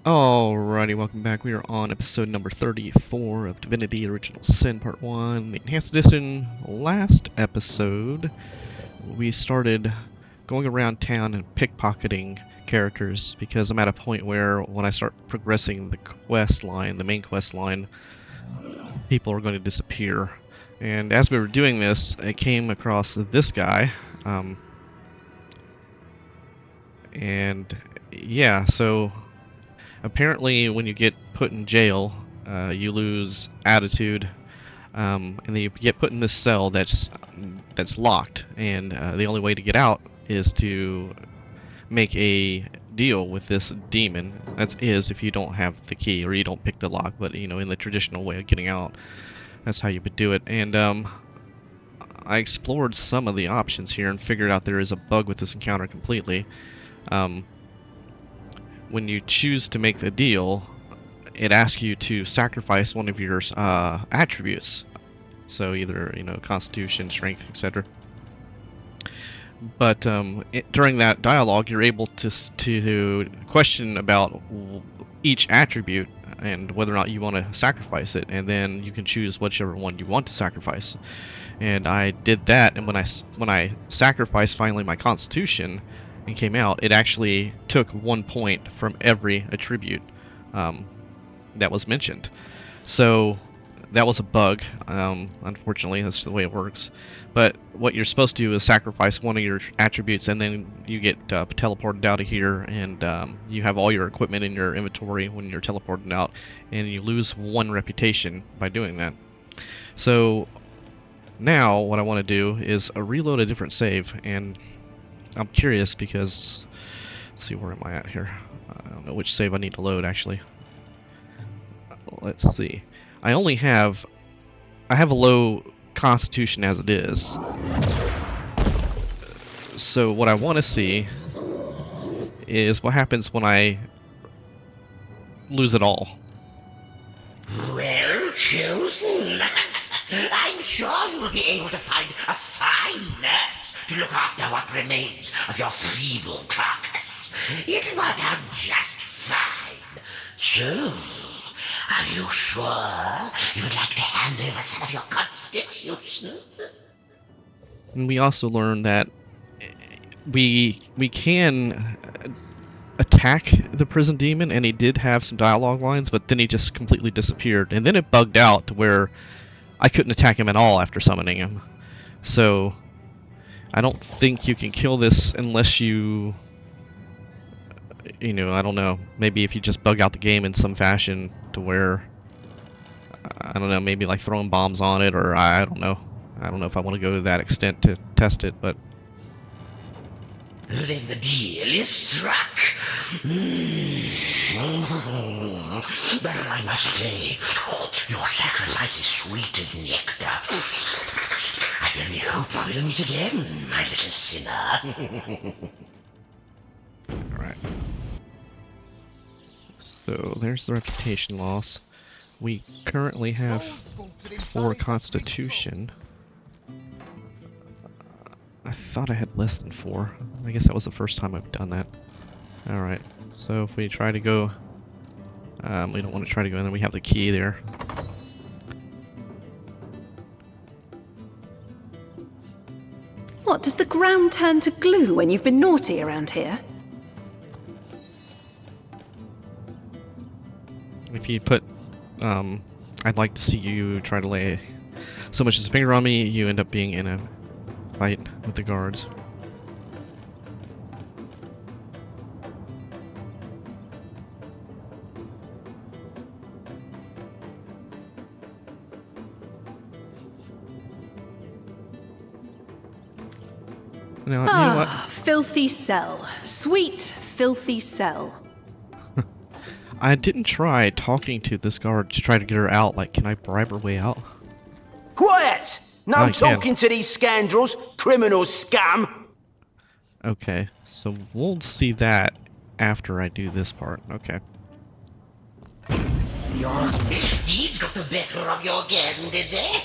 Alrighty, welcome back. We are on episode number 34 of Divinity Original Sin Part 1, the Enhanced Edition. Last episode, we started going around town and pickpocketing characters because I'm at a point where when I start progressing the quest line, the main quest line, people are going to disappear. And as we were doing this, I came across this guy. And yeah, so apparently, when you get put in jail, you lose attitude, and then you get put in this cell that's locked. And the only way to get out is to make a deal with this demon. That is, if you don't have the key or you don't pick the lock. But you know, in the traditional way of getting out, that's how you would do it. And I explored some of the options here and figured out there is a bug with this encounter completely. When you choose to make the deal, it asks you to sacrifice one of your attributes. So either, you know, Constitution, Strength, etc. But during that dialogue, you're able to question about each attribute and whether or not you want to sacrifice it, and then you can choose whichever one you want to sacrifice. And I did that, and when I sacrificed finally my Constitution and came out, it actually took 1 point from every attribute that was mentioned. So that was a bug. Unfortunately, that's the way it works. But what you're supposed to do is sacrifice one of your attributes, and then you get teleported out of here, and you have all your equipment in your inventory when you're teleported out, and you lose 1 reputation by doing that. So now what I want to do is reload a different save, and I'm curious because, let's see, where am I at here? I don't know which save I need to load actually. Let's see. I have a low constitution as it is. So what I want to see is what happens when I lose it all. Well chosen. I'm sure you will be able to find a fine nurse to look after what remains of your feeble carcass. It'll work out just fine. So, are you sure you would like to hand over some of your constitution? And we also learned that we can attack the prison demon, and he did have some dialogue lines, but then he just completely disappeared. And then it bugged out to where I couldn't attack him at all after summoning him. So I don't think you can kill this unless you know, I don't know, maybe if you just bug out the game in some fashion to where, I don't know, maybe like throwing bombs on it, or I don't know. I don't know if I want to go to that extent to test it, but... Then the deal is struck. But I must say, your sacrifice is sweet as nectar. I only hope we'll meet again, my little sinner. Alright. So there's the reputation loss. We currently have 4 constitution. I thought I had less than 4. I guess that was the first time I've done that. Alright, so if we try to go... we don't want to try to go in there, we have the key there. What, does the ground turn to glue when you've been naughty around here? If you put... I'd like to see you try to lay so much as a finger on me, you end up being in a fight with the guards. Now, you know what? Filthy cell. Sweet, filthy cell. I didn't try talking to this guard to try to get her out. Like, can I bribe her way out? Quiet! No I can. talking to these scoundrels, criminal scum! Okay, so we'll see that after I do this part. Okay. Your misdeeds got the better of your gang, did they?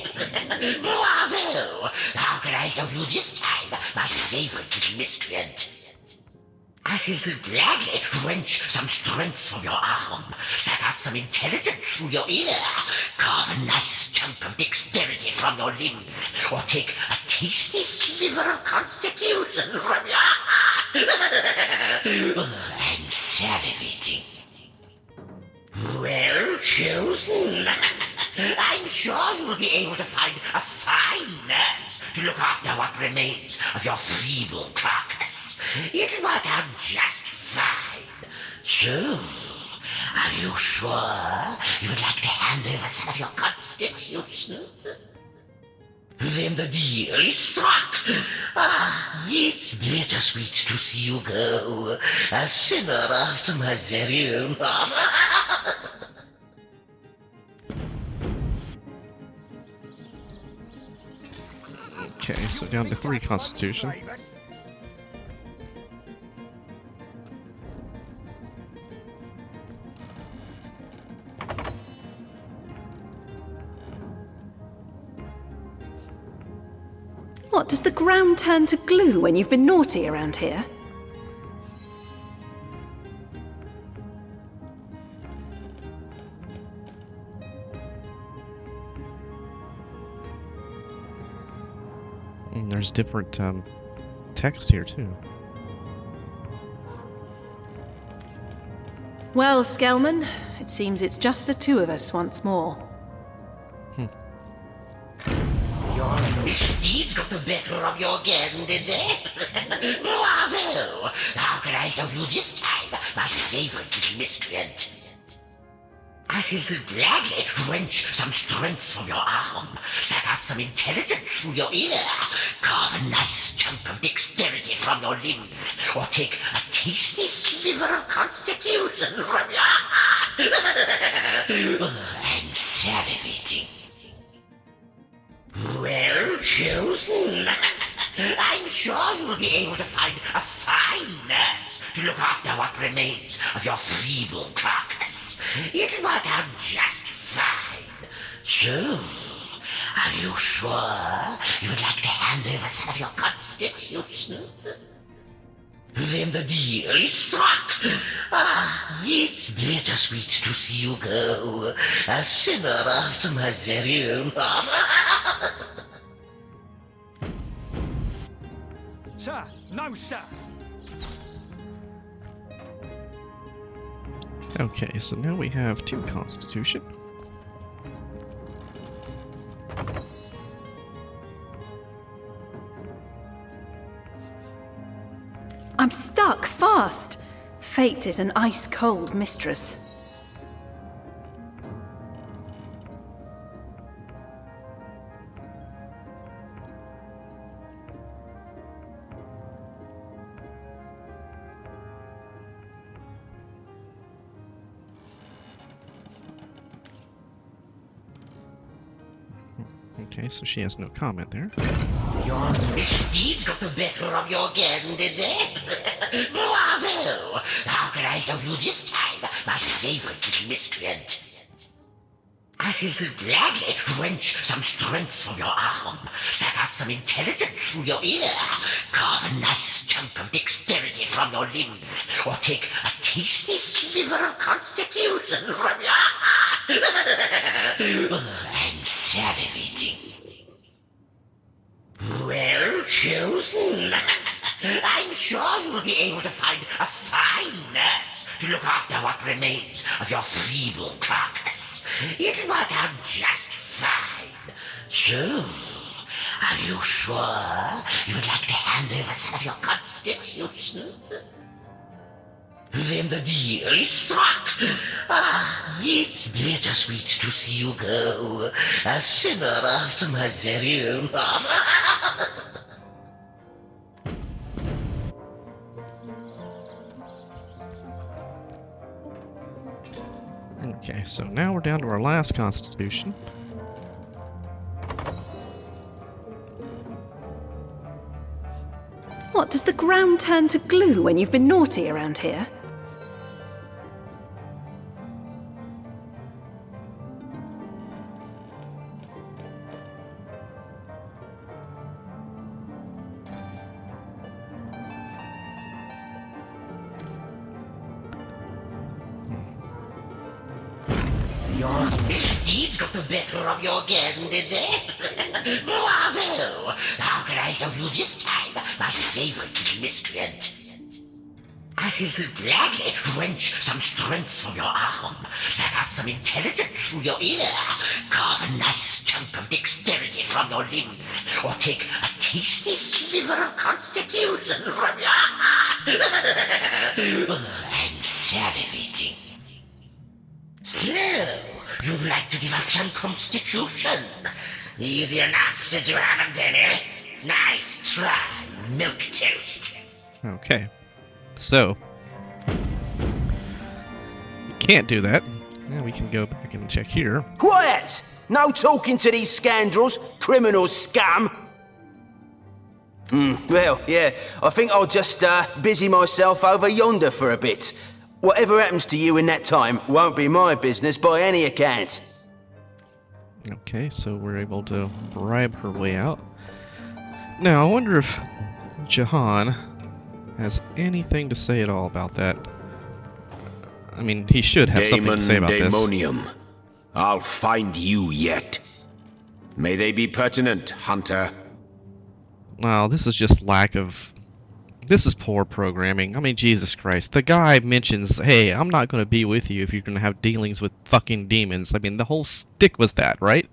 Bravo! How can I help you this time, my favorite little miscreant? I will gladly wrench some strength from your arm, suck out some intelligence through your ear, carve a nice chunk of dexterity from your limbs, or take a tasty sliver of constitution from your heart. I'm salivating. Well chosen. I'm sure you will be able to find a fine nurse to look after what remains of your feeble carcass. It'll work out just fine. So, are you sure you would like to hand over some of your constitution? Then the deal is struck. Ah, it's bittersweet to see you go, a sinner after my very own heart. Okay, so down to 3 constitution. What, does the ground turn to glue when you've been naughty around here? And there's different text here too. Well, Skelman, it seems it's just the two of us once more. Your misdeeds got the better of your gang, did they? Bravo! How can I help you this time, my favorite little miscreant? I will gladly wrench some strength from your arm, suck out some intelligence through your ear, carve a nice chunk of dexterity from your limbs, or take a tasty sliver of constitution from your heart. I'm salivating. Well chosen. I'm sure you will be able to find a fine nurse to look after what remains of your feeble carcass. It'll work out just fine. So, are you sure you would like to hand over some of your constitution? Then the deal is struck. Ah, it's bittersweet to see you go, a sinner after my very own heart. Sir, no, sir. Okay, so now we have 2 constitution. I'm stuck fast. Fate is an ice-cold mistress. Okay, so she has no comment there. Your misdeeds got the better of your gang, did they? Bravo! How can I help you this time, my favorite little miscreant? I will gladly wrench some strength from your arm, suck out some intelligence through your ear, carve a nice chunk of dexterity from your limbs, or take a tasty sliver of constitution from your heart. I'm salivating. Well chosen. I'm sure you will be able to find a fine nurse to look after what remains of your feeble carcass. It'll work out just fine. So, are you sure you would like to hand over some of your constitution? Then the deal is struck. Ah, it's bittersweet to see you go, a sinner after my very own heart. Okay, so now we're down to our last constitution. What, does the ground turn to glue when you've been naughty around here? Your misdeeds got the better of your gang, did they? Bravo! How can I help you this time, my favorite miscreant? I'll gladly wrench some strength from your arm, suck out some intelligence through your ear, carve a nice chunk of dexterity from your limbs, or take a tasty sliver of constitution from your heart. I'm salivating. So, you'd like to give up some constitution? Easy enough since you haven't any. Nice try, milquetoast. Okay. So, you can't do that. Now we can go back and check here. Quiet! No talking to these scoundrels, criminals, scum! Well, yeah, I think I'll just busy myself over yonder for a bit. Whatever happens to you in that time won't be my business by any account. Okay, so we're able to bribe her way out. Now, I wonder if Jahan has anything to say at all about that. I mean, he should have something to say about Daemonium. I'll find you yet. May they be pertinent, Hunter. this. Wow, this is just lack of... This is poor programming. I mean, Jesus Christ. The guy mentions, hey, I'm not going to be with you if you're going to have dealings with fucking demons. I mean, the whole stick was that, right?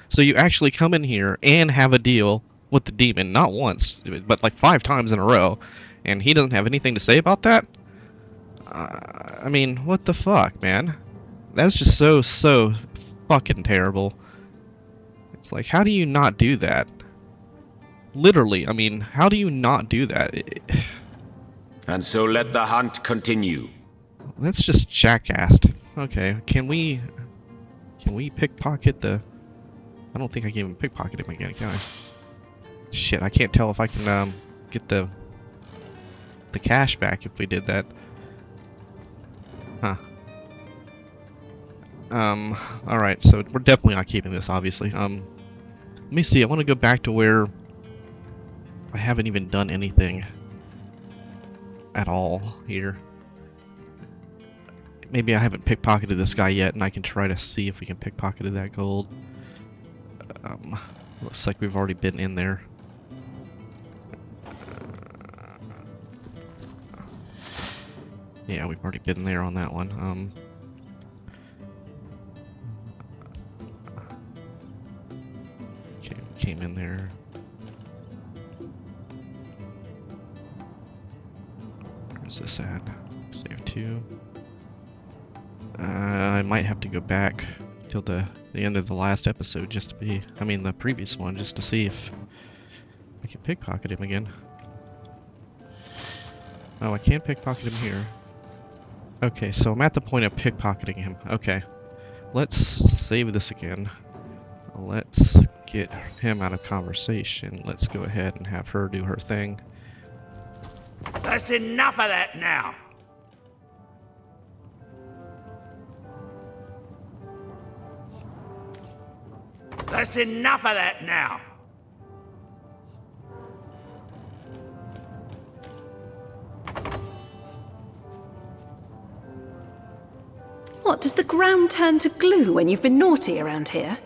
So you actually come in here and have a deal with the demon, not once, but like 5 times in a row. And he doesn't have anything to say about that? I mean, what the fuck, man? That's just so fucking terrible. It's like, how do you not do that? Literally, I mean, how do you not do that? And so let the hunt continue. That's just jackassed. Okay, can we pickpocket the... I don't think I can even pickpocket him again, can I? Shit, I can't tell if I can get the cash back if we did that. Huh. Alright, so we're definitely not keeping this, obviously. Let me see, I want to go back to where I haven't even done anything at all here. Maybe I haven't pickpocketed this guy yet, and I can try to see if we can pickpocket that gold. Looks like we've already been in there. Yeah, we've already been there on that one. Okay, we came in there. Where's this at? Save 2. I might have to go back till the end of the last episode just to be, I mean the previous one, just to see if I can pickpocket him again. Oh, I can't pickpocket him here. Okay, so I'm at the point of pickpocketing him. Okay, let's save this again. Let's get him out of conversation. Let's go ahead and have her do her thing. That's enough of that now. That's enough of that now. What, does the ground turn to glue when you've been naughty around here?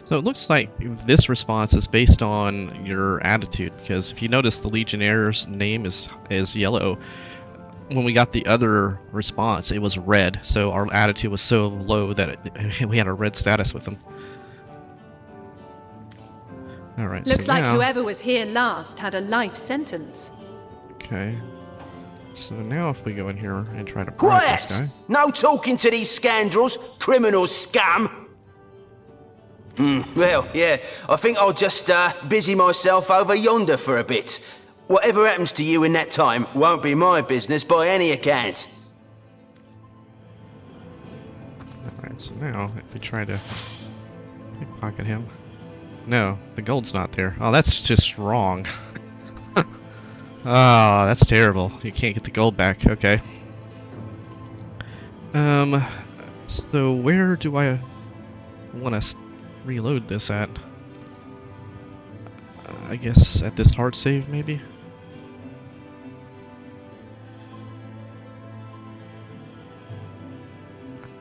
So it looks like this response is based on your attitude, because if you notice the Legionnaire's name is yellow. When we got the other response, it was red, so our attitude was so low that we had a red status with them. Alright, Looks so like now, whoever was here last had a life sentence. okay. So now if we go in here and try to bribe this Quiet! guy. No talking to these scoundrels, criminals, scum! Well, yeah, I think I'll just busy myself over yonder for a bit. Whatever happens to you in that time won't be my business by any account. Alright, so now if we try to pickpocket him. No, the gold's not there. Oh, that's just wrong. Oh, that's terrible. You can't get the gold back. Okay. So where do I want to reload this at? I guess at this hard save, maybe?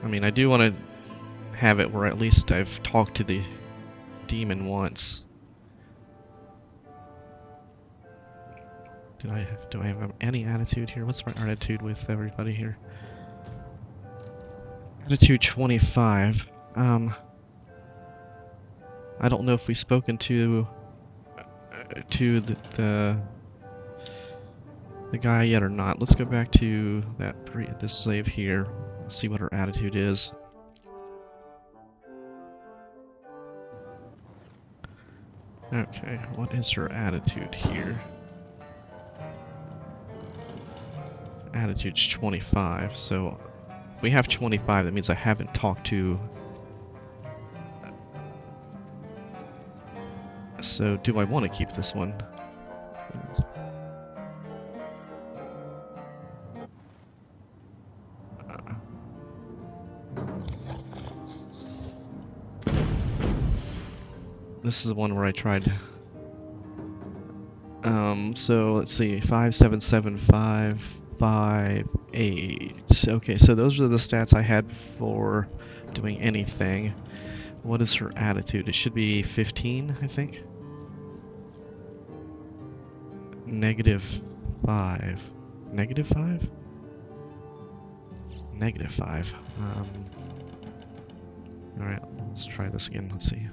I mean, I do want to have it where at least I've talked to the demon once. Do I have any attitude here? What's my attitude with everybody here? Attitude 25. I don't know if we've spoken to the guy yet or not. Let's go back to this slave here. See what her attitude is. Okay, what is her attitude here? Attitude's 25, so we have 25, that means I haven't talked to... So, do I want to keep this one? This is the one where I tried... so let's see, 5, 7, 7, 5, 5, 8. Okay, so those are the stats I had before doing anything. What is her attitude? It should be 15, I think. -5. -5? -5. Alright, let's try this again. Let's see.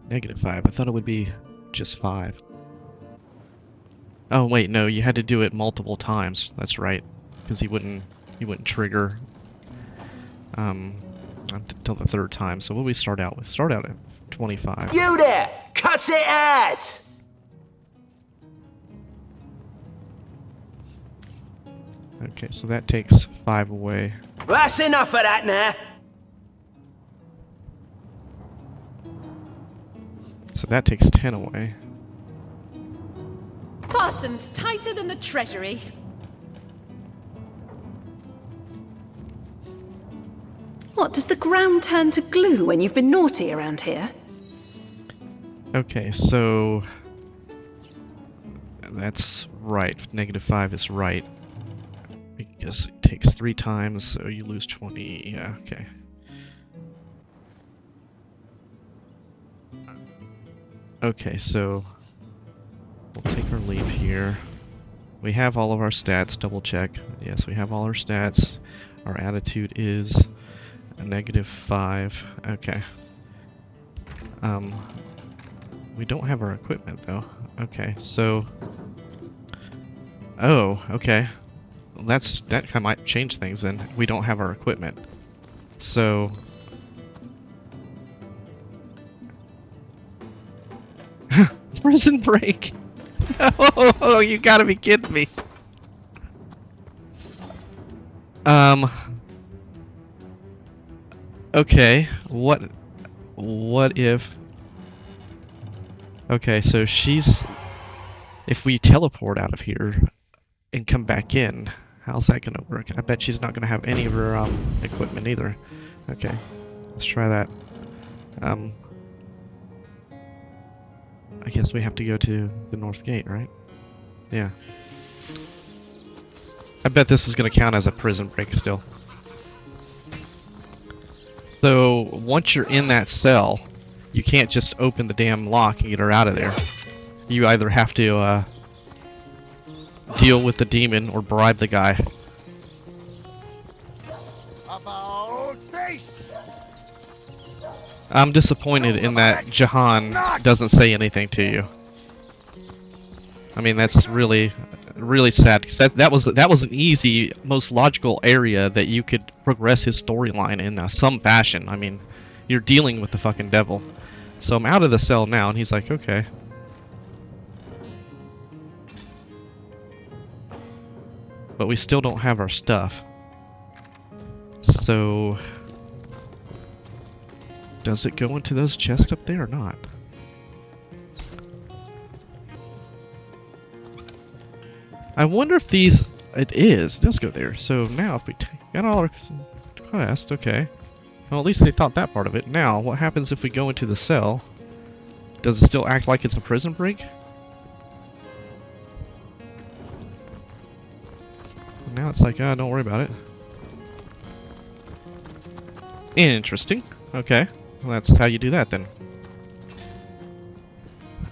-5. I thought it would be just 5. Oh wait, no, you had to do it multiple times. That's right, because he wouldn't trigger until the third time. So what do we start out with? Start out at 25. You there! Cut it out! Okay, so that takes 5 away. That's enough of that now! So that takes 10 away. Fastened tighter than the treasury. What, does the ground turn to glue when you've been naughty around here? Okay, so... That's right. -5 is right. Because it takes 3 times, so you lose 20. Yeah, okay. Okay, so... We'll take our leave here. We have all of our stats, double check. Yes, we have all our stats. Our attitude is a -5. Okay. We don't have our equipment though. Okay, so... Oh, okay. Well, that might change things then. We don't have our equipment. So... Prison break! Oh, you gotta be kidding me. Okay, what if... Okay, so if we teleport out of here and come back in, how's that gonna work? I bet she's not gonna have any of her equipment either. Okay, let's try that. I guess we have to go to the north gate, right? Yeah. I bet this is gonna count as a prison break still. So, once you're in that cell, you can't just open the damn lock and get her out of there. You either have to, deal with the demon or bribe the guy. About face! I'm disappointed in that Jahan doesn't say anything to you. I mean, that's really sad. 'Cause that was an easy, most logical area that you could progress his storyline in some fashion. I mean, you're dealing with the fucking devil. So I'm out of the cell now, and he's like, okay. But we still don't have our stuff. So... Does it go into those chests up there or not? I wonder if these... It does go there. So now if we got all our quest, okay. Well, at least they thought that part of it. Now, what happens if we go into the cell? Does it still act like it's a prison break? Now it's like, don't worry about it. Interesting. Okay. Well, that's how you do that then.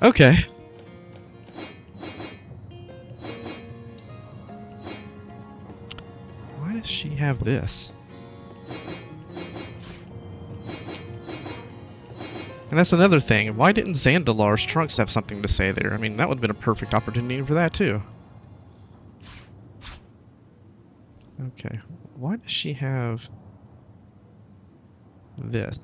Okay. Why does she have this? And that's another thing. Why didn't Zandalar's trunks have something to say there? I mean, that would have been a perfect opportunity for that too. Okay. Why does she have this?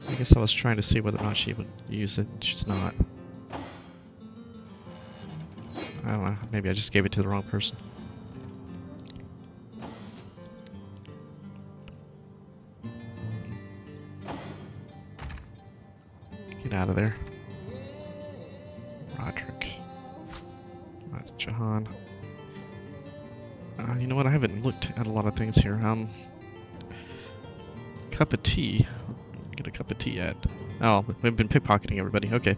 I guess I was trying to see whether or not she would use it. She's not. I don't know. Maybe I just gave it to the wrong person. Get out of there. Roderick. That's Jahan. You know what? I haven't looked at a lot of things here. Cup of tea. Get a cup of tea yet. Oh, we've been pickpocketing everybody. Okay.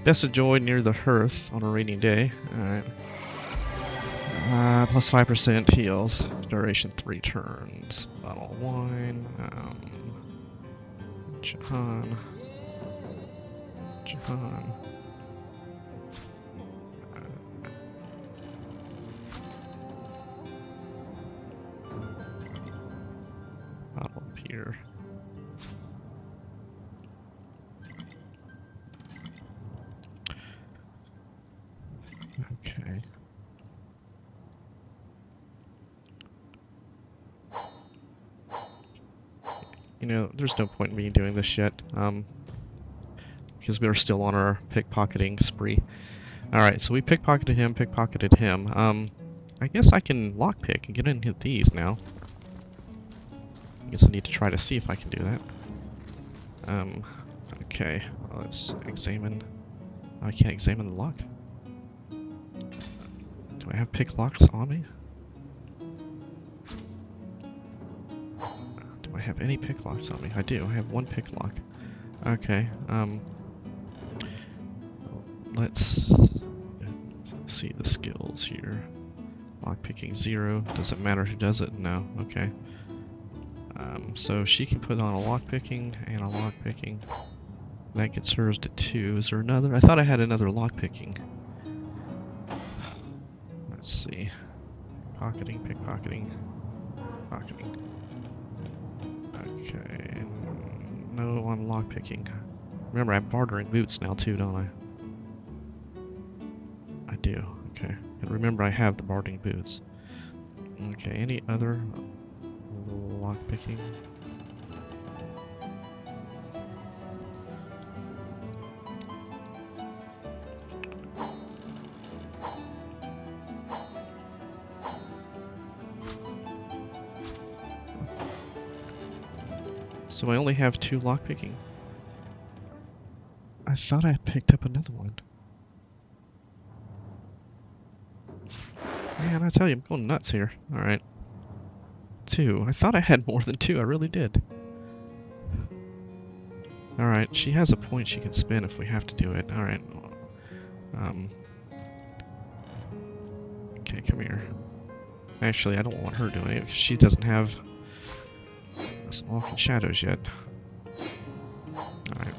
Best of joy near the hearth on a rainy day. Alright. Plus 5% heals. Duration 3 turns. Bottle of wine. Jahan. Jahan. Bottle of beer. Okay. You know, there's no point in me doing this yet, because we are still on our pickpocketing spree. Alright, so we pickpocketed him. I guess I can lockpick and get into these now. I guess I need to try to see if I can do that. Okay, let's examine. Oh, I can't examine the lock. Do I have pick locks on me? Do I have any pick locks on me? I do. I have one pick lock. Okay. Let's see the skills here. Lockpicking 0. Doesn't matter who does it. No. Okay. So she can put on a lockpicking and a lockpicking. That gets hers to 2. Is there another? I thought I had another lockpicking. Let's see. Pocketing, pickpocketing, pocketing. Okay. No on lockpicking. Remember, I have bartering boots now too, don't I? I do. Okay. And remember, I have the bartering boots. Okay. Any other lockpicking? So I only have 2 lockpicking. I thought I picked up another one. Man, I tell you, I'm going nuts here. Alright. 2. I thought I had more than 2. I really did. Alright, she has a point she can spin if we have to do it. Alright. Okay, come here. Actually, I don't want her doing it because she doesn't have some walking shadows yet. Alright.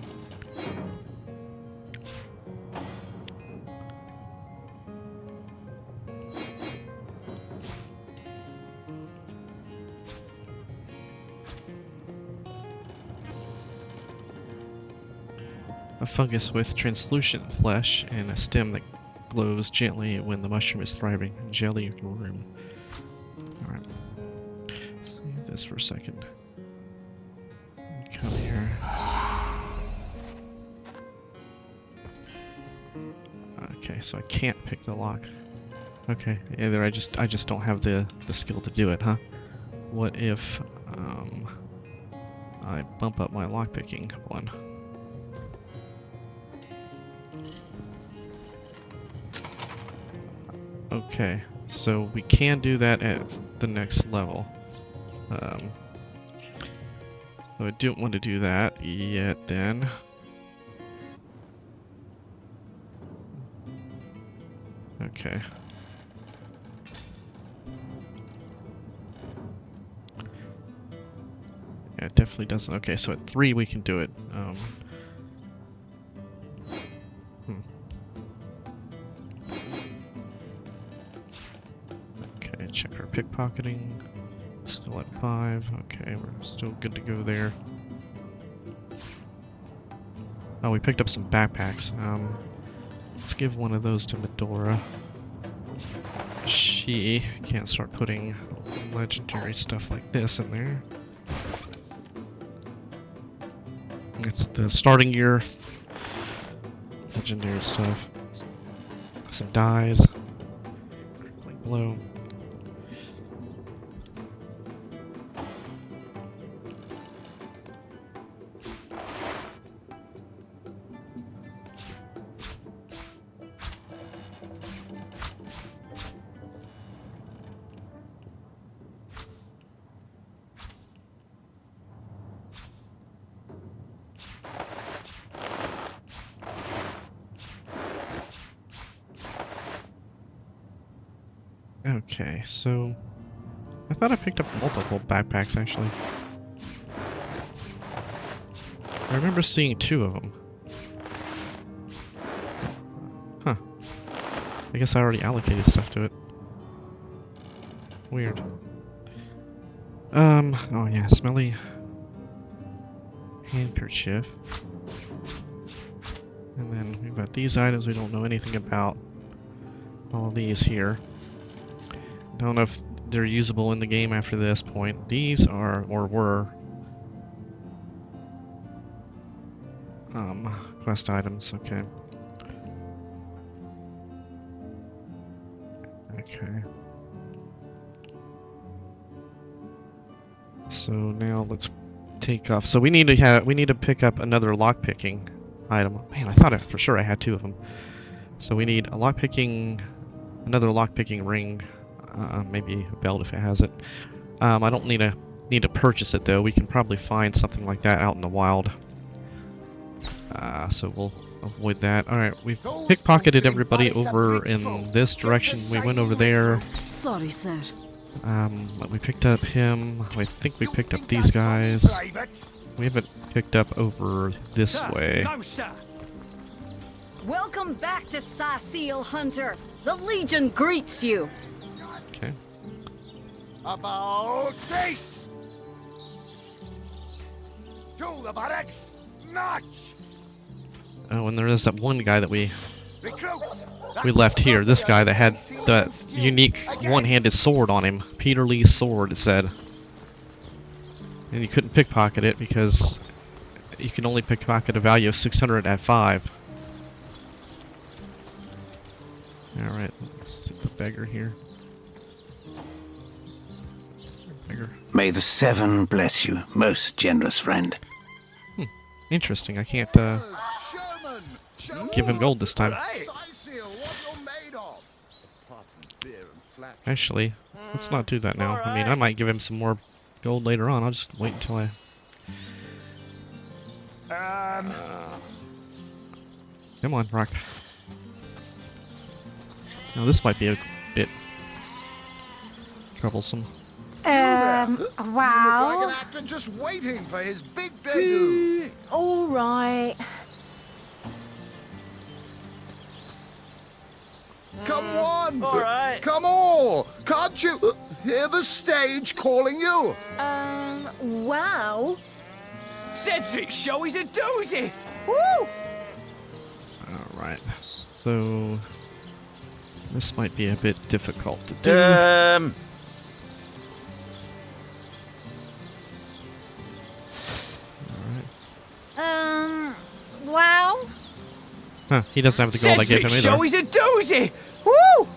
A fungus with translucent flesh and a stem that glows gently when the mushroom is thriving. Jelly room. Alright. Save this for a second. Come here. Okay, so I can't pick the lock. Okay, either I just don't have the skill to do it, huh? What if I bump up my lockpicking one? Okay, so we can do that at the next level. So I don't want to do that yet then. Okay. Yeah, it definitely doesn't. Okay, so at 3 we can do it. Okay, check our pickpocketing. Still at 5. Okay, we're still good to go there. Oh, we picked up some backpacks. Let's give one of those to Medora. She can't start putting legendary stuff like this in there. It's the starting gear. Legendary stuff. Some dyes. Like blue. Okay, so I thought I picked up multiple backpacks actually. I remember seeing 2 of them. Huh. I guess I already allocated stuff to it. Weird. Oh yeah, smelly handkerchief. And then we've got these items we don't know anything about. All of these here. Don't know if they're usable in the game after this point. These are, or were, quest items, okay. Okay. So now let's take off. So we need to pick up another lockpicking item. Man, I thought for sure I had 2 of them. So we need a another lockpicking ring. Maybe a belt if it has it. I don't need to purchase it though. We can probably find something like that out in the wild. So we'll avoid that. Alright, we've pickpocketed everybody over in this direction. We went over there. Sorry, sir. We picked up him. I think we picked up these guys. We haven't picked up over this way. No, sir. Welcome back to Seal Hunter. The Legion greets you. Okay. About this! To the barracks! March! Oh, and there is that one guy that we Recruits! left here. This guy that had the unique one-handed sword on him. Peter Lee's sword, it said. And you couldn't pickpocket it because you can only pickpocket a value of 600 at 5. Alright, let's see the beggar here. Beggar. May the 7 bless you, most generous friend. Interesting, I can't give him gold this time. Actually, let's not do that now. I mean, I might give him some more gold later on. I'll just wait until come on, Rock. Now this might be a bit troublesome. Wow. Like an actor just waiting for his big debut. All right. Come on! All right. Come all! Can't you hear the stage calling you? Wow. Cedric's show is a doozy! Woo! Alright, so this might be a bit difficult to do. Alright. Wow. Huh, he doesn't have the gold I gave him either. Show is a doozy! Woo!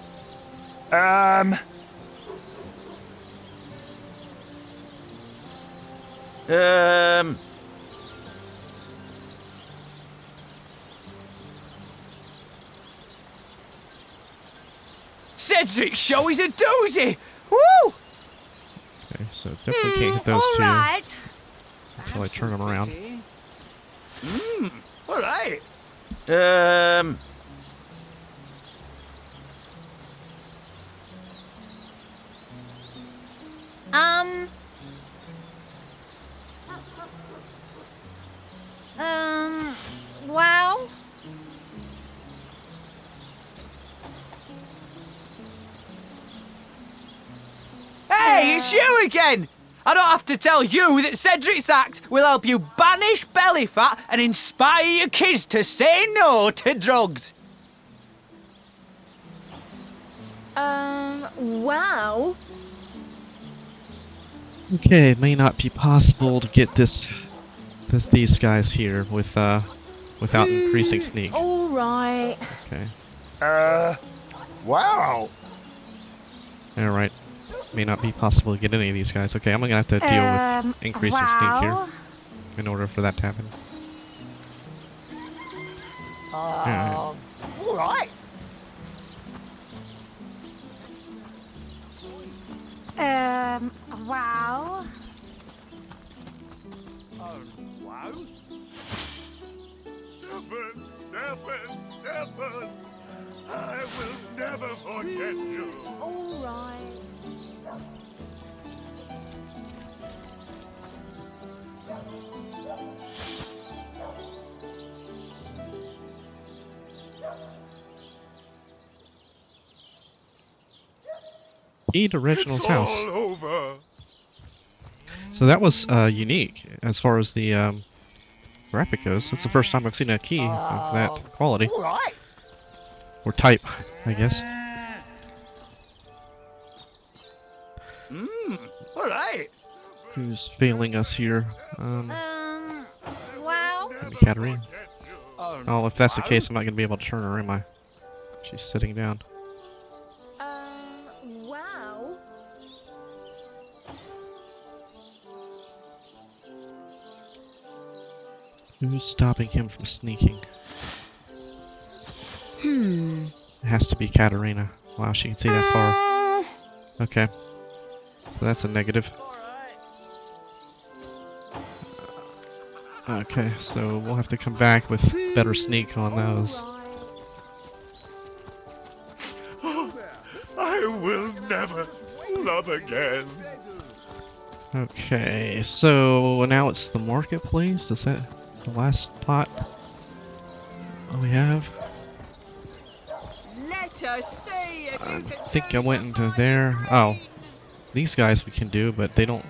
Cedric's show is a doozy! Woo! Okay, so definitely can't hit those two until I turn them around. Alright. Well? Hey, it's you again! I don't have to tell you that Cedric's act will help you banish belly fat and inspire your kids to say no to drugs. Wow. Okay, it may not be possible to get these guys here with without increasing sneak. All right. Okay. Wow. All right. May not be possible to get any of these guys. Okay, I'm gonna have to deal with increasing sneak here in order for that to happen. All right. Wow. Wow. Stefan! I will never forget you. All right. Key to Reginald's house. All over. So that was unique as far as the graphic goes. It's the first time I've seen a key of that quality. All right. Or type, I guess. All right. Who's failing us here? Wow. Maybe Katarina. Oh, if that's the case, I'm not going to be able to turn her, am I? She's sitting down. Wow. Who's stopping him from sneaking? It has to be Katarina. Wow, she can see that far. Okay. So that's a negative. Okay, so we'll have to come back with better sneak on those. I will never love again. Okay, so now it's the marketplace. Is that the last spot we have? Let us see if I think I went into there. Oh, these guys we can do, but they don't.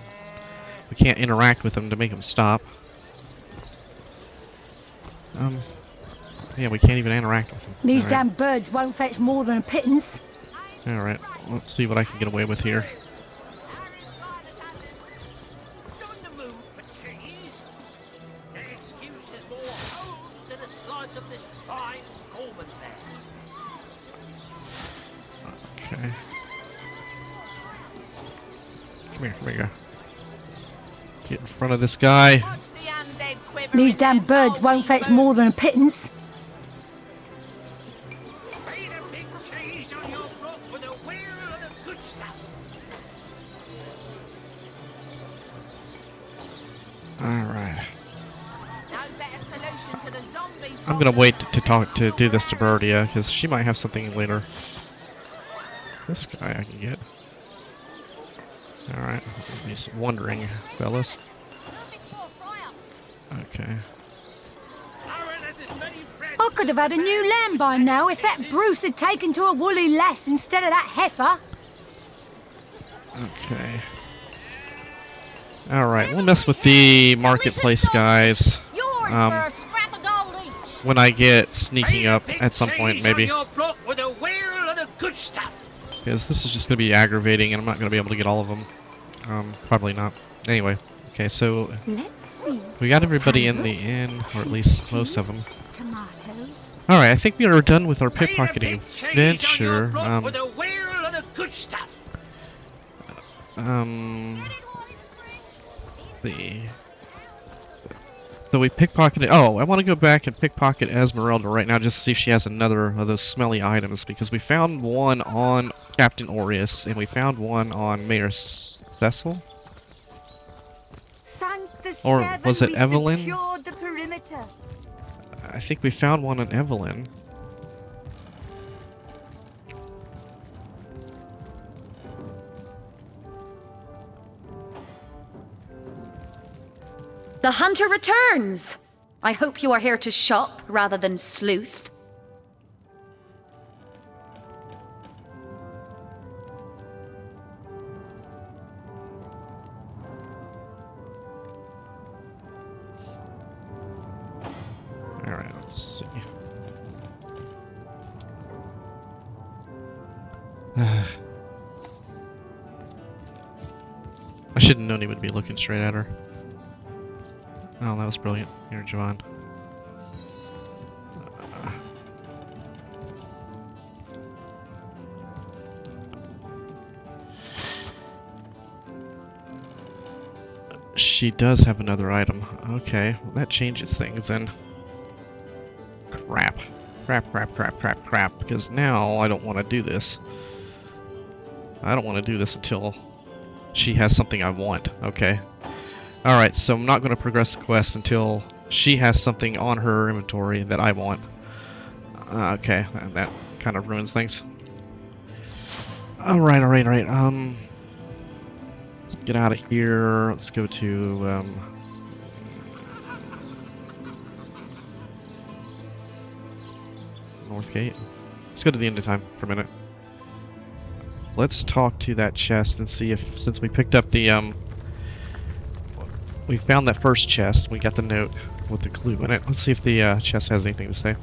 We can't interact with them to make them stop. Yeah, we can't even interact with them. These All damn right. birds won't fetch more than a pittance. Alright, let's see what I can get away with here. Okay. Come here, you go. Get in front of this guy. These damn birds won't fetch more than a pittance. Alright. I'm gonna wait to do this to Bertia, because she might have something later. This guy I can get. Alright, he's wondering, fellas. Okay. I could have had a new lamb by now if that Bruce had taken to a woolly lass instead of that heifer. Okay. Alright, we'll mess with the marketplace guys. When I get sneaking up at some point, maybe. Because this is just going to be aggravating and I'm not going to be able to get all of them. Probably not. Anyway, okay, so we got everybody in the inn, or at least most of them. Alright, I think we are done with our pickpocketing adventure. So we pickpocketed. Oh, I want to go back and pickpocket Esmeralda right now just to see if she has another of those smelly items, because we found one on Captain Aureus and we found one on Mayor Cecil. Thank the Or seven, was it we Evelyn? secured the perimeter. I think we found one on Evelyn. The hunter returns! I hope you are here to shop rather than sleuth. Alright, let's see. I should have known he would be looking straight at her. Oh, that was brilliant. Here, Javon. She does have another item. Okay, well, that changes things then. Crap. Crap. Because now I don't want to do this. I don't want to do this until she has something I want. Okay. Alright, so I'm not going to progress the quest until she has something on her inventory that I want. Okay, that kind of ruins things. Alright. Let's get out of here. Let's go to, Northgate. Let's go to the end of time for a minute. Let's talk to that chest and see if, since we picked up the, we found that first chest, we got the note with the clue in it. Let's see if the chest has anything to say.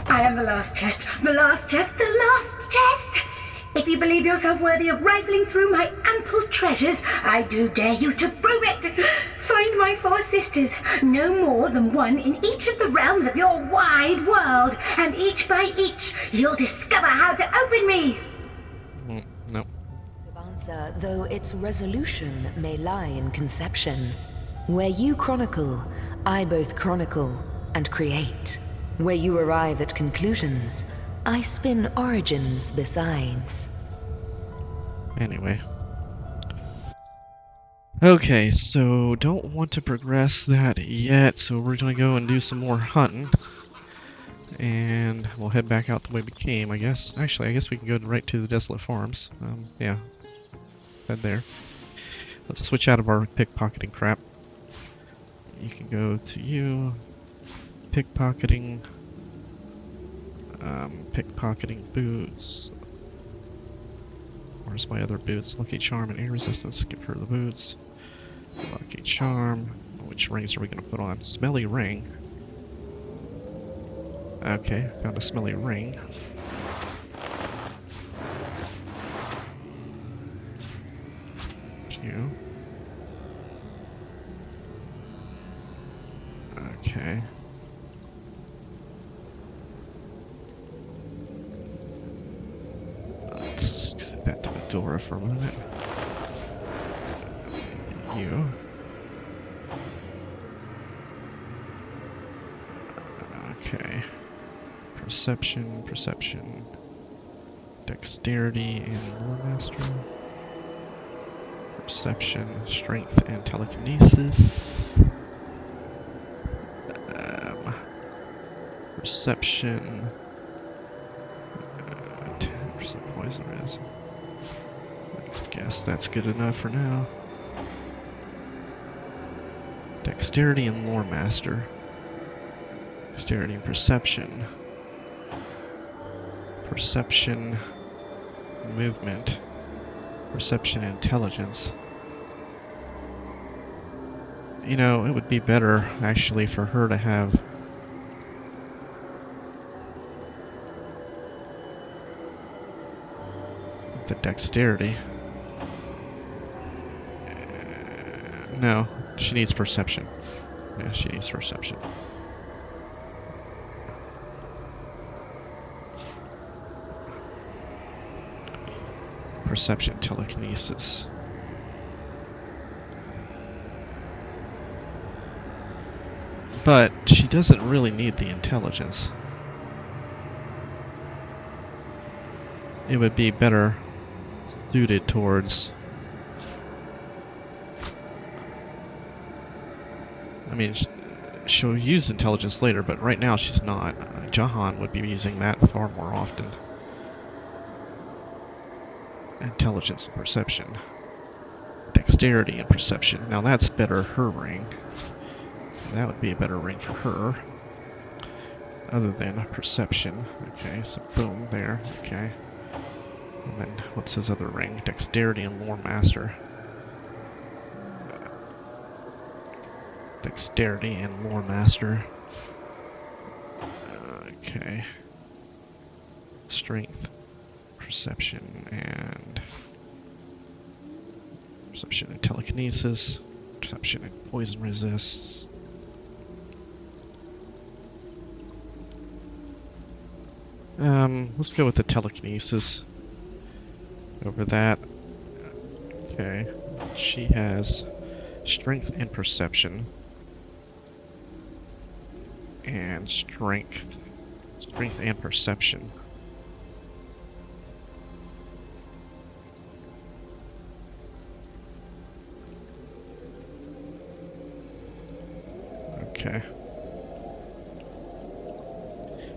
I am the last chest, the last chest, the last chest! If you believe yourself worthy of rifling through my ample treasures, I do dare you to prove it! Find my 4 sisters, no more than one in each of the realms of your wide world, and each by each, you'll discover how to open me! No. Answer, though its resolution may lie in conception. Where you chronicle, I both chronicle and create. Where you arrive at conclusions, I spin origins besides. Anyway. Okay, so don't want to progress that yet, so we're gonna go and do some more hunting. And we'll head back out the way we came, I guess. Actually, I guess we can go right to the Desolate Farms. Yeah. Head there. Let's switch out of our pickpocketing crap. You can go to you. Pickpocketing. Pickpocketing boots. Where's my other boots? Lucky Charm and Air Resistance. Give her the boots. Lucky Charm. Which rings are we going to put on? Smelly Ring. Okay, found a smelly ring. You. Okay. Let's get back to Medora for a minute. You. Okay. Perception, dexterity, and lore master. Perception, strength, and telekinesis. Perception. 10% poison is. I guess that's good enough for now. Dexterity and lore master. Dexterity and perception. Perception, movement, perception, intelligence. You know, it would be better, actually, for her to have the dexterity. No, she needs perception. Yeah, she needs perception. Perception, telekinesis. But she doesn't really need the intelligence. It would be better suited towards... I mean, she'll use intelligence later, but right now she's not. Jahan would be using that far more often. Intelligence and perception. Dexterity and perception. Now that's better her ring. That would be a better ring for her. Other than perception. Okay, so boom, there. Okay. And then, what's his other ring? Dexterity and Lore Master. Dexterity and Lore Master. Okay. Strength, perception, and telekinesis. Perception and poison resists. Let's go with the telekinesis over that. Okay. She has strength and perception. And strength and perception. Okay.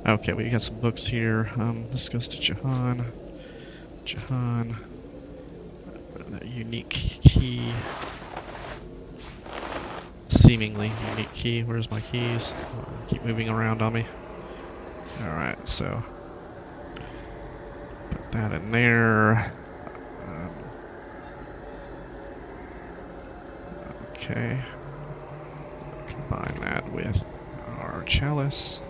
Okay, we got some books here. This goes to Jahan. Jahan. That unique key. Seemingly unique key. Where's my keys? Keep moving around on me. Alright, so put that in there. Okay. Combine that with our chalice.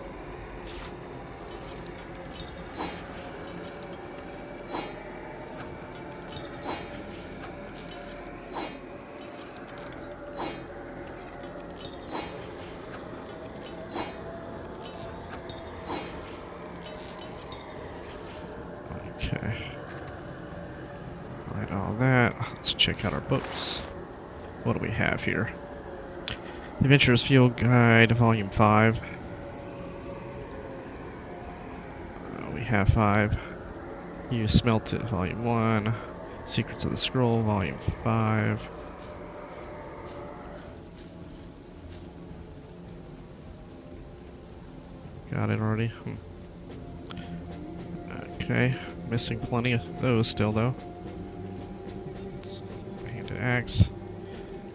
Let's check out our books. What do we have here? The Adventurer's Field Guide, Volume 5. We have 5. You Smelt It, Volume 1. Secrets of the Scroll, Volume 5. Got it already? Okay, missing plenty of those still though. Axe.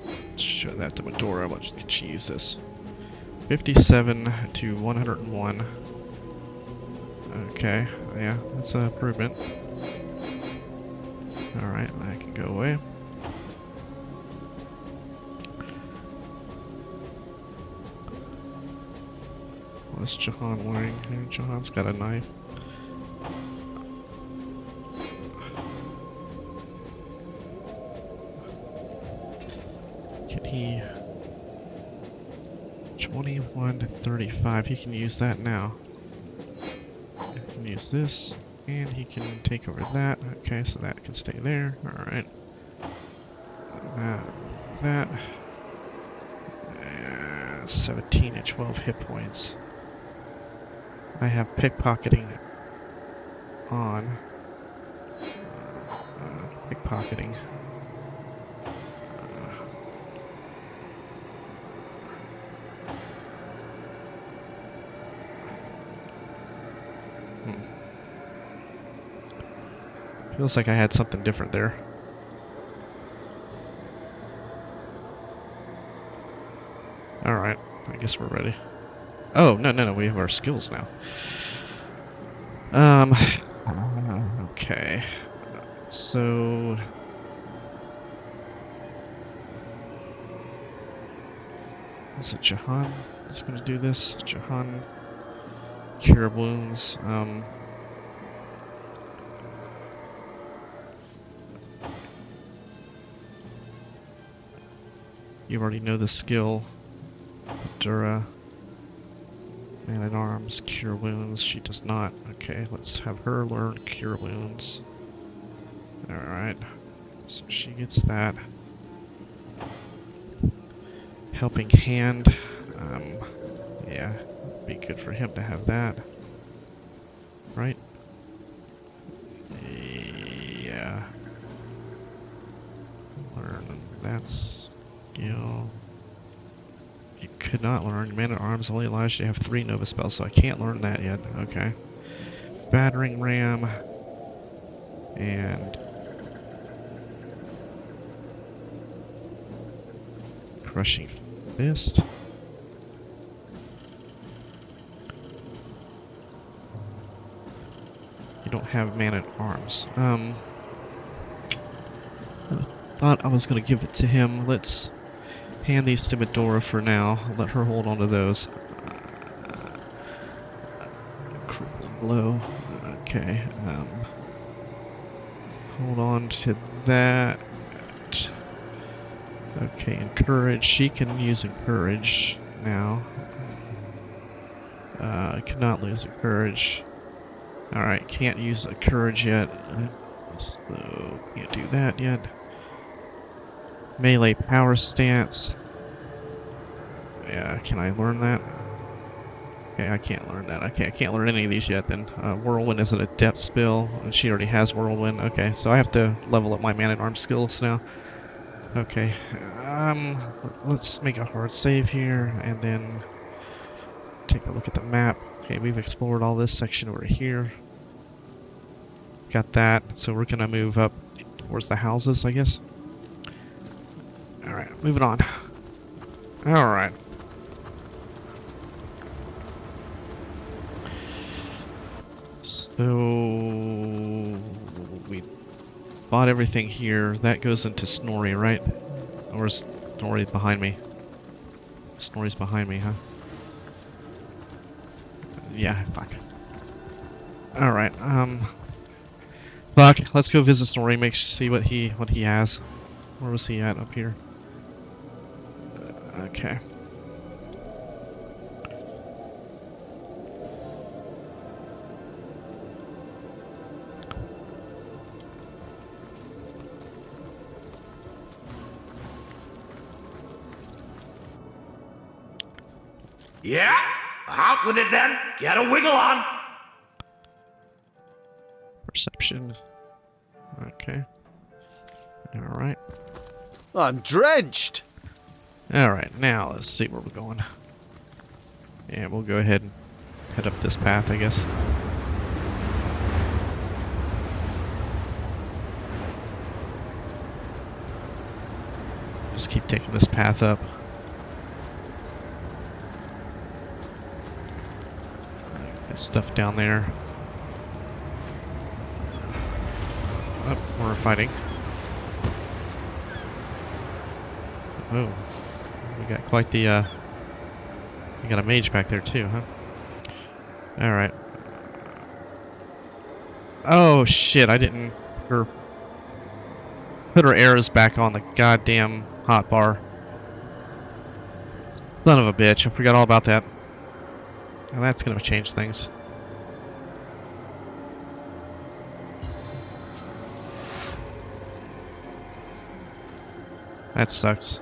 Let's show that to Medora. What can she use this? 57 to 101. Okay, yeah, that's an improvement. Alright, that can go away. What's Jahan wearing here? Jahan's got a knife. He 21 to 35. He can use that now. He can use this, and he can take over that. Okay, so that can stay there. All right. That. 17 to 12 hit points. I have pickpocketing on. Pickpocketing. Feels like I had something different there. Alright, I guess we're ready. Oh, no, we have our skills now. Okay. So... is it Jahan that's gonna do this? Jahan... Cure wounds, you already know the skill. Dura. Man at Arms, Cure Wounds. She does not. Okay, let's have her learn Cure Wounds. Alright. So she gets that. Helping Hand. Yeah, it'd be good for him to have that. Right? Yeah. Learn that skill. You could not learn. Man at Arms only allows you to have 3 Nova spells, so I can't learn that yet. Okay. Battering Ram. And Crushing Fist. You don't have Man at Arms. Thought I was gonna give it to him. Let's hand these to Medora for now. Let her hold on to those. Crippled blow. Okay. Hold on to that. Okay, encourage. She can use encourage now. I cannot lose encourage. Alright, can't use encourage yet. So, can't do that yet. Melee power stance. Yeah, can I learn that? Okay, I can't learn that. Okay, I can't learn any of these yet then. Whirlwind isn't a depth spell, and she already has Whirlwind. Okay, so I have to level up my man-at-arms skills now. Okay, let's make a hard save here, and then take a look at the map. Okay, we've explored all this section over here. Got that, so we're gonna move up towards the houses, I guess. Alright, moving on. Alright. So we bought everything here. That goes into Snorri, right? Or is Snorri behind me? Snorri's behind me, huh? Yeah, fuck. Alright, fuck, let's go visit Snorri, see what he has. Where was he at up here? Okay. Yeah, out with it then. Get a wiggle on. Perception. Okay. Alright. I'm drenched. Alright, now let's see where we're going. Yeah, we'll go ahead and head up this path, I guess. Just keep taking this path up. Got stuff down there. Oh, we're fighting. Oh, we got quite the, we got a mage back there too, huh? Alright. Oh shit, I didn't put her arrows back on the goddamn hotbar. Son of a bitch, I forgot all about that. Now that's gonna change things. That sucks.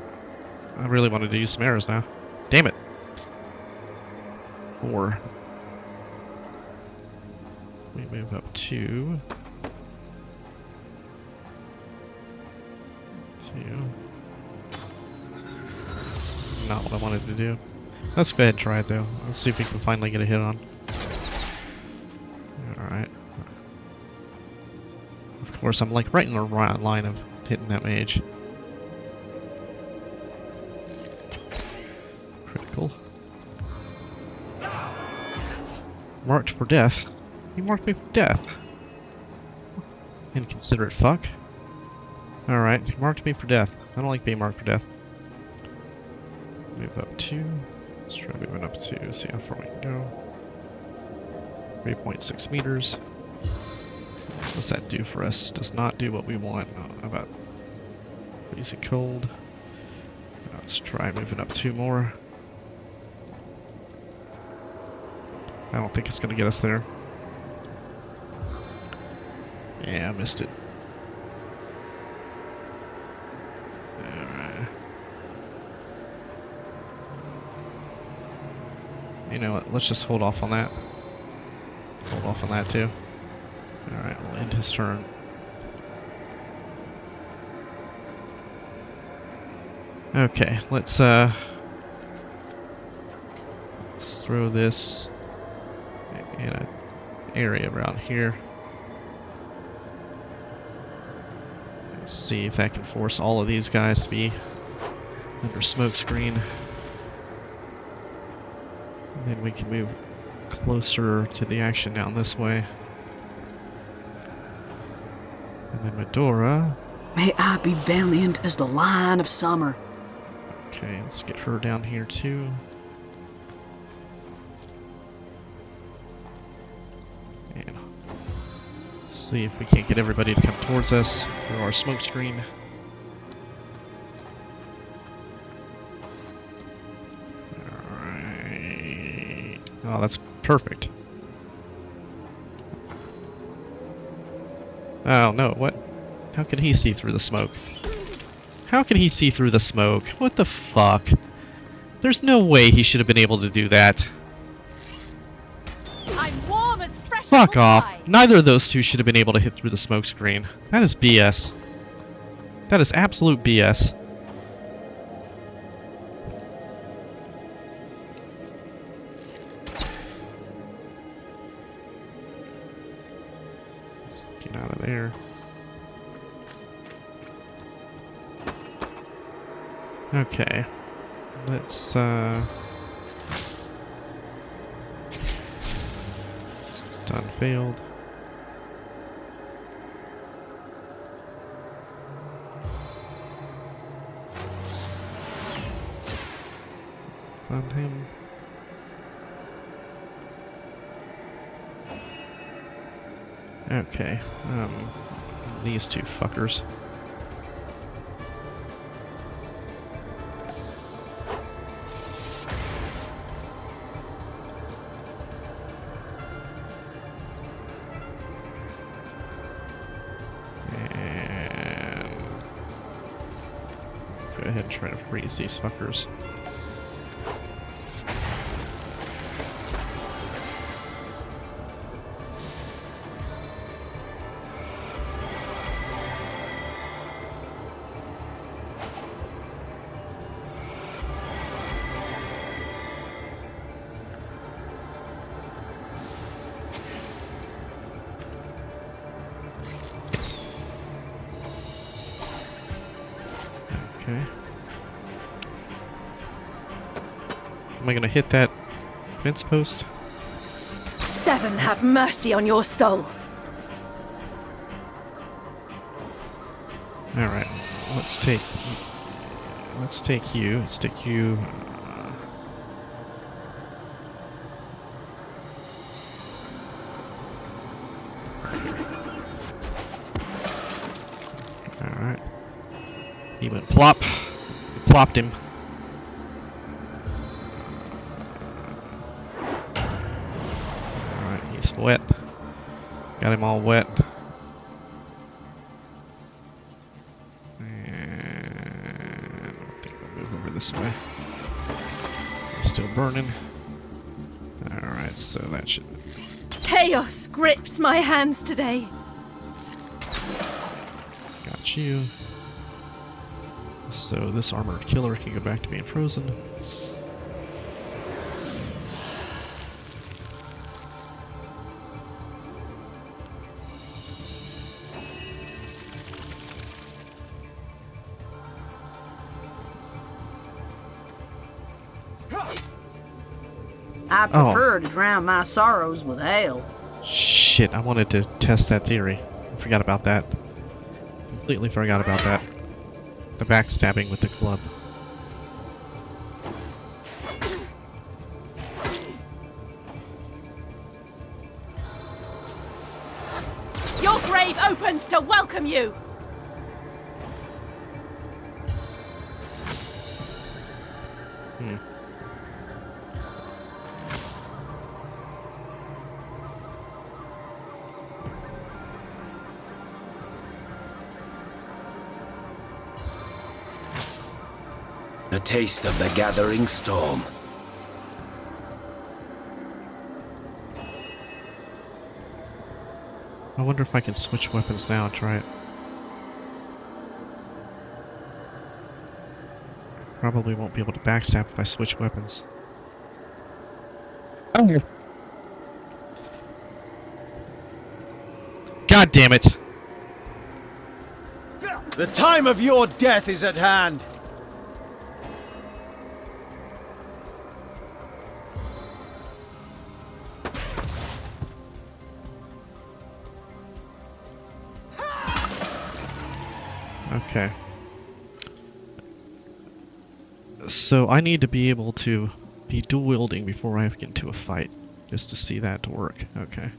I really wanted to use some arrows now. Damn it. 4. We move up 2. 2. Not what I wanted to do. Let's go ahead and try it though. Let's see if we can finally get a hit on. Alright. Of course, I'm like right in the right line of hitting that mage. Critical. Marked for death. He marked me for death. Inconsiderate fuck. Alright, he marked me for death. I don't like being marked for death. Move up 2. Let's try moving up 2, see how far we can go. 3.6 meters. What's that do for us? Does not do what we want. How about freezing cold? Let's try moving up 2 more. I don't think it's going to get us there. Yeah, I missed it. Alright. You know what? Let's just hold off on that. Hold off on that too. Alright, we'll end his turn. Okay, let's throw this in an area around here. Let's see if that can force all of these guys to be under smoke screen. And then we can move closer to the action down this way. And then Medora. May I be valiant as the lion of summer. Okay, let's get her down here too. And see if we can't get everybody to come towards us through our smoke screen. Alright. Oh, that's perfect. Oh no, what? How can he see through the smoke? How can he see through the smoke? What the fuck? There's no way he should have been able to do that. I'm warm as fresh Fuck off. pie. Neither of those two should have been able to hit through the smoke screen. That is BS. That is absolute BS. Let's get out of there. Okay, let's done failed. Found him. Okay, these two fuckers. Go ahead and try to freeze these fuckers. Okay. Am I gonna hit that fence post? Seven, have mercy on your soul. Alright, let's take you, stick you. Alright. He went plop. We plopped him. Alright, he's wet. Got him all wet. And I think we'll move over this way. He's still burning. Alright, so that should... Chaos grips my hands today. Got you. So this armored killer can go back to being frozen. I prefer to drown my sorrows with ale. Shit, I wanted to test that theory. I forgot about that. Completely forgot about that. The backstabbing with the club. Your grave opens to welcome you. A taste of the gathering storm. I wonder if I can switch weapons now and try it. Probably won't be able to backstab if I switch weapons. Oh. God damn it! The time of your death is at hand! Okay. So I need to be able to be dual wielding before I get into a fight, just to see that to work. Okay.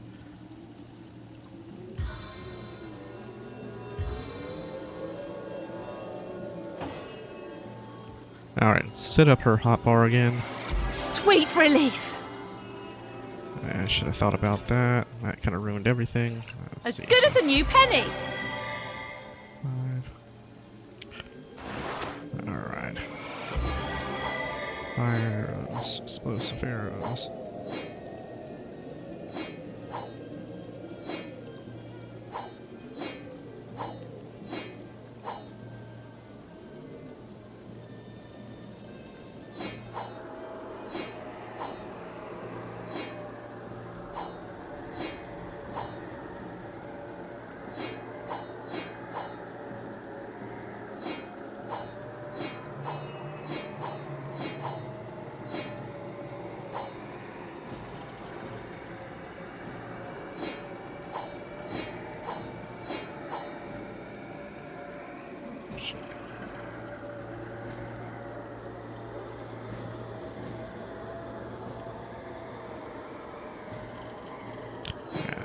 Alright, set up her hotbar again. Sweet relief. I should have thought about that. That kind of ruined everything. As good as a new penny. Alright. Fire arrows, explosive arrows.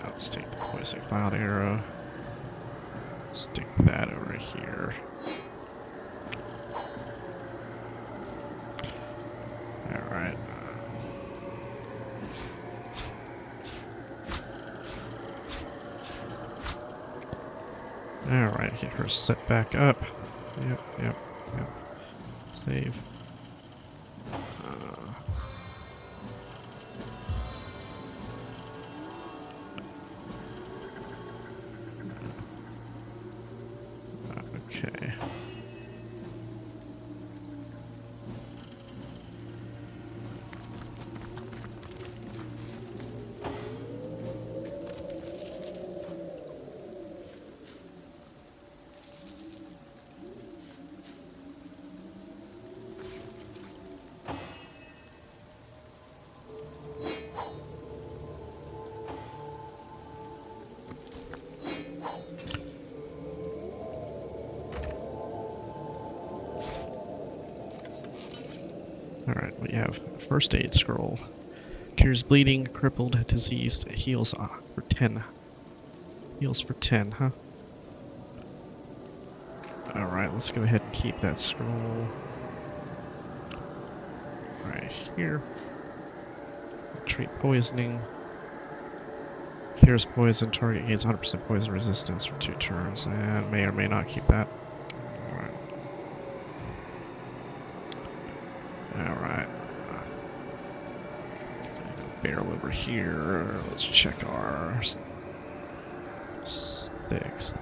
Let's take the poison cloud arrow. Stick that over here. Alright. Alright, get her set back up. Yep. Save. Okay. Alright, we have first aid scroll. Cures bleeding, crippled, diseased, heals for 10. Heals for 10, huh? Alright, let's go ahead and keep that scroll. Right here. Treat poisoning. Cures poison, target gains 100% poison resistance for 2 turns, and may or may not keep that. Alright. Barrel over here. Let's check our sticks.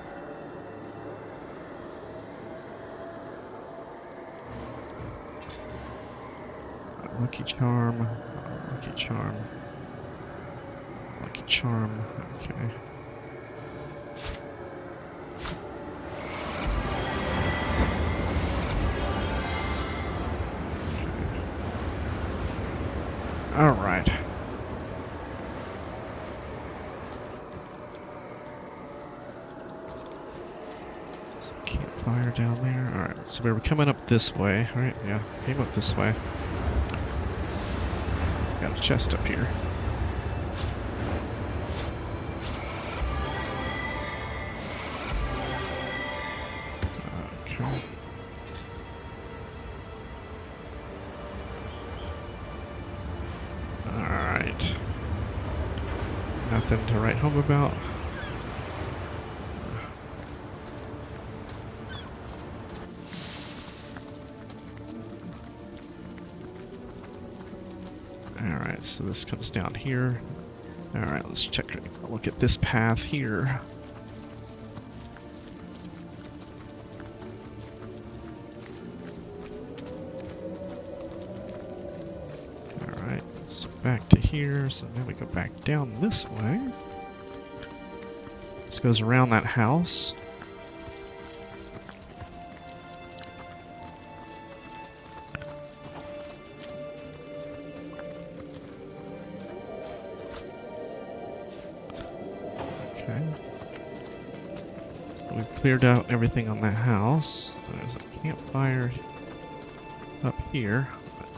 Lucky charm. Lucky charm. Lucky charm. Okay. Alright. So campfire down there. Alright, so we were coming up this way. Alright, yeah, came up this way. Got a chest up here. Okay. Alright. Nothing to write home about. Alright, so this comes down here. Alright, let's look at this path here. Alright, so back to here, so now we go back down this way. This goes around that house. Okay. So we've cleared out everything on that house. There's a campfire up here.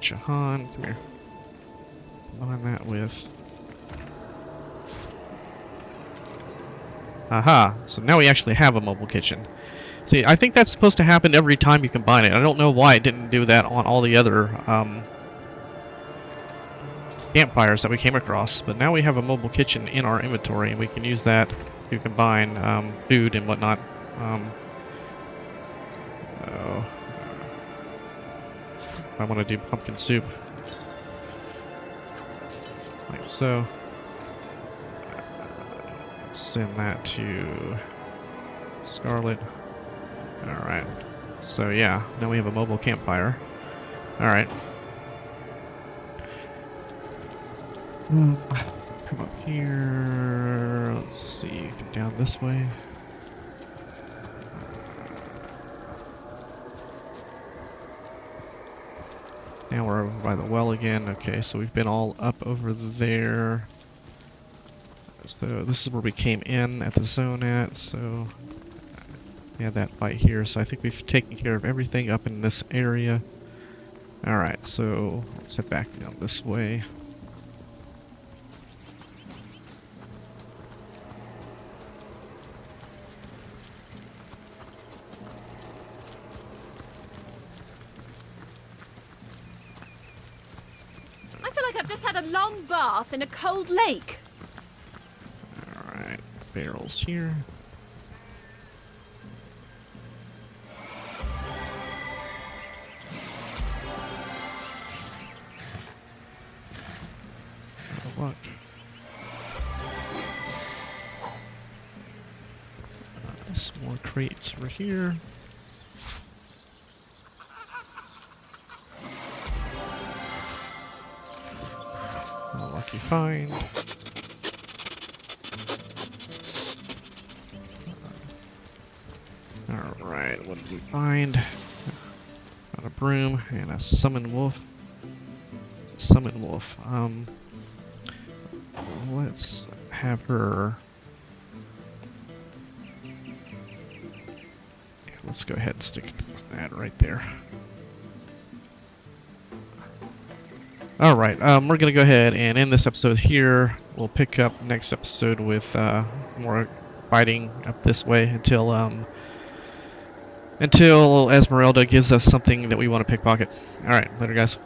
Jahan, come here. Combine that with... Aha! So now we actually have a mobile kitchen. See, I think that's supposed to happen every time you combine it. I don't know why it didn't do that on all the other campfires that we came across, but now we have a mobile kitchen in our inventory, and we can use that to combine food and whatnot. If I want to do pumpkin soup, like so. Send that to Scarlet. Alright. So yeah, now we have a mobile campfire. Alright. Come up here. Let's see. Down this way. Now we're over by the well again. Okay, so we've been all up over there. So this is where we came in at the zone at, so we had that fight here, so I think we've taken care of everything up in this area. Alright, so let's head back down this way. I feel like I've just had a long bath in a cold lake. Alright, barrels here. What? Some more crates over here. A lucky find. Alright, what did we find? Got a broom and a summon wolf. Summon wolf. Let's have her. Yeah, let's go ahead and stick that right there. Alright, we're gonna go ahead and end this episode here. We'll pick up next episode with more fighting up this way until Esmeralda gives us something that we want to pickpocket. Alright, later guys.